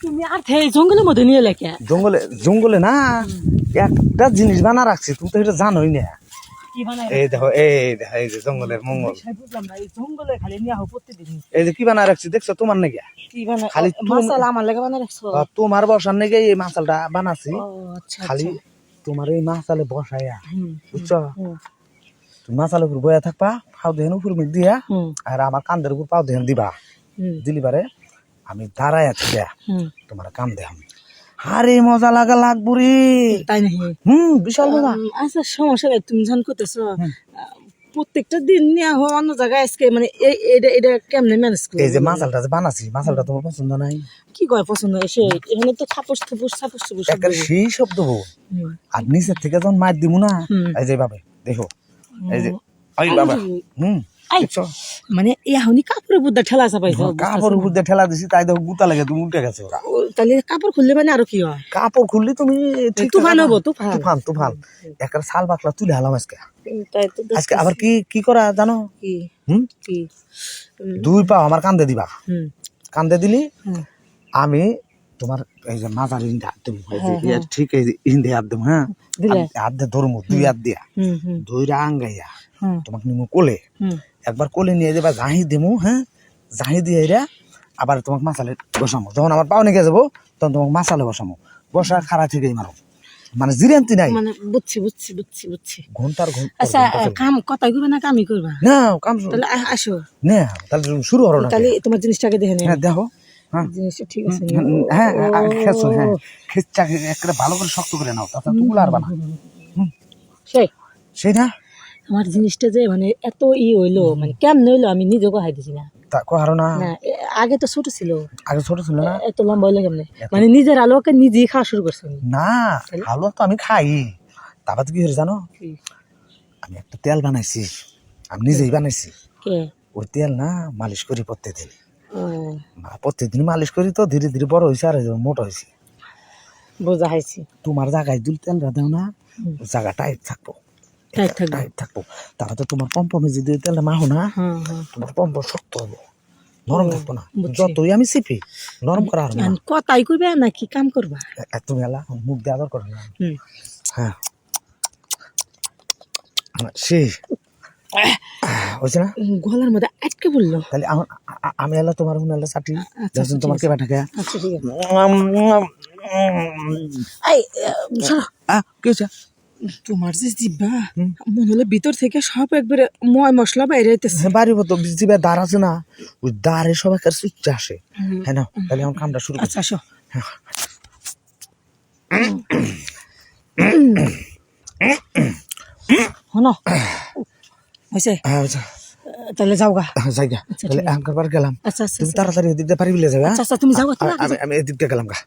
তুমি আর জঙ্গলের মধ্যে নিয়ে লেখা জঙ্গলে জঙ্গলে না একটা জিনিস বানা রাখছি তুমি তো এটা জানোই না কি বানায় এই দেখো এই যে জঙ্গলের মঙ্গল বুঝলাম না এই জঙ্গলে খালি নিয়ে হো প্রতিদিন এই যে কি বানা রাখছি দেখছো তোমার নাকি কি বানায় খালি মশলা আমার লাগে বানায় রাখছো তোমার বসার নাকি এই মাছালটা বানাছি ও আচ্ছা খালি তোমার এই মাছালে বসাইয়া বুঝছো হুম তুমি মাছালের উপর বয়া থাকবা পাও দেহেন উপর মিক দিয়া হুম আর আমার কান্দের উপর পাও দেহেন দিবা দিলি পারে আমি দাঁড়ায় আছি তোমার কাম দেখাম আরে মজা লাগবো রে তাই নাকি বিশাল মজা আচ্ছা সমস্যা নাই তুমি জান করতেছো প্রত্যেকটা দিন নিয়ে হো অন্য জায়গায় আজকে মানে এটা কেমনে ম্যানেজ করো এই যে মাছালটা যে বানাছি মাছালটা তোমার পছন্দ নাই কি কয় পছন্দ এসে এখানে তো থাপস থুপুস একটা সেই শব্দ বউ আর নিচের থেকে যখন মার দিব না এই যে ভাবে দেখো এই যে ওই বাবা দেখছো মানে এখনই কাপড়ের বুদ্ধা ঠেলা চাপাইছো কাপড় উপর দিয়ে ঠেলা দিছি তাই দেখো গুতা লাগে তুমি উঠে গেছো তাহলে কাপড় খুললে মানে আরো কি হয় কাপড় খুললি তুমি তুফান হবো তুফান একটা শাল বাকলা তুলে হালাম আজকে তাই তো আজকে আবার কি করা জানো কি কি দুই পা আমার কান্দে দিবা কান্দে দিলি আমি তোমার এই যে মাজার ইন্দে হাত দেবো ঠিক এই ইন্দে হাত দেবো হ্যাঁ হাত দিয়ে ধরবো দুই হাত দিয়া দুইটা আঙ্গাইয়া তোমাকে নিমু কোলে একবার কোলে নিয়ে যাবা জাহি দেবো হ্যাঁ জাহি দিয়ে এরা আবার তোমাকে মাছালে বসামো যখন আমার পাও নিয়ে যাবো তখন তোমাকে মাছালে বসামো বসা খাড়া থেকেই মারো মানে জিরান্তি নাই মানে বুঝছি ঘন্টার আচ্ছা কাম কথাই করবে না কামই করবা না কাম তাহলে আসো না তাহলে শুরু হলো না তাহলে তোমার জিনিসটাকে দেখে হ্যাঁ দেখো জিনিসটা ঠিক আছে হ্যাঁ খেছো হ্যাঁ খেচ্চাকে একটা ভালো করে শক্ত করে নাও তাতে তুলা আর বানা সেই না আমার জিনিসটা যে মানে এত হইলো মানে কেমন হইলো আমি নিজেও কহাই দিছি না তা কহারো না আগে তো ছোট ছিল না এত লম্বা হইলো কেমনে মানে নিজের আলোকে নিজেই খাওয়া শুরু করছে না আলু তো আমি খাই তারপর কি হয়েছে জানো আমি একটা তেল বানাইছি আমি নিজেই বানাইছি ওই তেল না মালিশ করি প্রত্যেকদিন মালিশ করি তো ধীরে ধীরে বড় হয়েছে আর মোটা হয়েছে বোঝা হয়েছে তোমার জায়গায় দুল তেলটা দেও না জায়গা টাইট থাকবো তারা তো তোমার পম্পমে যদি তেলটা মাহো না তোমার পম্প শক্ত হবো নরম থাকবো না যতই আমি চিপি নরম করা হবে না কথাই করবে নাকি কাম করবা তুমি এলা মুখ দিয়ে আদর করো না হ্যাঁ সেই হয়েছে না গলার মধ্যে আটকে বললো তাহলে আমি এলা তোমার হুনালা চাটি যখন তোমার কে বাটা খায় কি হয়েছে তোমার যে জিব্বা মনে হলো ভিতর থেকে সব একবারে ময় মশলা বাইরে হইতেছে বাড়িব তো জিব্বা দাঁড় আছে না ওই দাঁড়ে সবাই কাছে ইচ্ছা আসে হ্যাঁ না তাহলে আমার কামটা শুরু আচ্ছা আসো হনো হয়েছে তাহলে যাও গা যাই গা তাহলে আঙ্কার বার গেলাম আচ্ছা তুমি তাড়াতাড়ি এদিক দিয়ে পারি বিলে যাবে আচ্ছা তুমি যাও আমি এদিক দিয়ে গেলাম গা